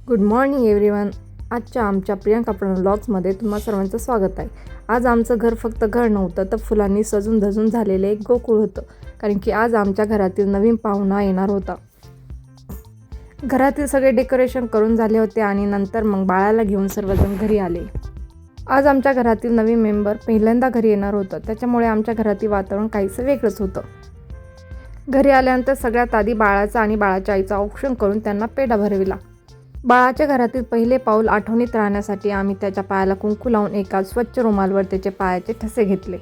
Good morning everyone. आजच्या आमच्या प्रियांका प्रणव व्लॉग्समध्ये तुम्हा सर्वांचं स्वागत आहे. आज आमचं घर फक्त घर नव्हतं तर फुलांनी सजून धजून झालेलं एक गोकुळ होतं, कारण की आज आमच्या घरातील नवीन पाहुणा येणार होता. घरातील सगळे डेकोरेशन करून झाले होते आणि नंतर मग बाळाला घेऊन सर्वजण घरी आले. आज आमच्या घरातील नवीन मेंबर पहिल्यांदा घरी येणार होतं, त्याच्यामुळे आमच्या घरातील वातावरण काहीसं वेगळंच होतं. घरी आल्यानंतर सगळ्यात आधी बाळाचा आणि बाळाच्या आईचा औक्षण करून त्यांना पेढा भरविला. बाळाच्या घरातील पहिले पाऊल आठवणीत राहण्यासाठी आम्ही त्याच्या पायाला कुंकू लावून एका स्वच्छ रुमालवर त्याचे पायाचे ठसे घेतले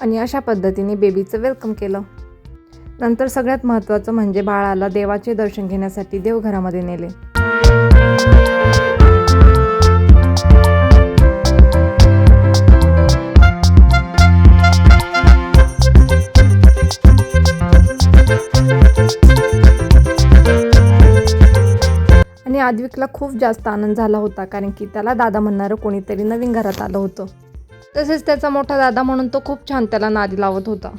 आणि अशा पद्धतीने बेबीचं वेलकम केलं. नंतर सगळ्यात महत्त्वाचं म्हणजे बाळाला देवाचे दर्शन घेण्यासाठी देवघरामध्ये नेले. आणि आद्विकला खूप जास्त आनंद झाला होता, कारण की त्याला दादा म्हणणारं कोणीतरी नवीन घरात आलं होतं. तसेच त्याचा मोठा दादा म्हणून तो खूप छान त्याला नादी लावत होता.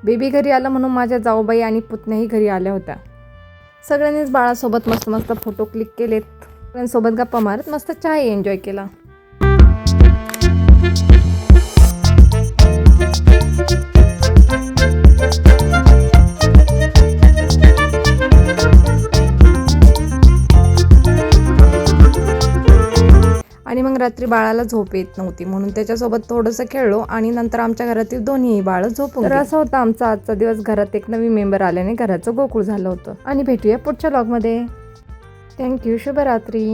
बेबी घरी आलं म्हणून माझ्या जाऊबाई आणि पुतण्याही घरी आल्या होत्या. सगळ्यांनीच बाळासोबत मस्त मस्त फोटो क्लिक केलेत. सगळ्यांसोबत गप्पा मारत मस्त चहा एन्जॉय केला. आणि मग रात्री बाळाला झोप येत नव्हती म्हणून त्याच्यासोबत थोडंसं खेळलो आणि नंतर आमच्या घरातील दोन्ही बाळं झोपून गेली. असं होतं आमचा आजचा दिवस. घरात एक नवीन मेंबर आल्याने घराचं गोकुळ झालं होतं. आणि भेटूया पुढच्या व्लॉगमध्ये. थँक्यू. शुभरात्री.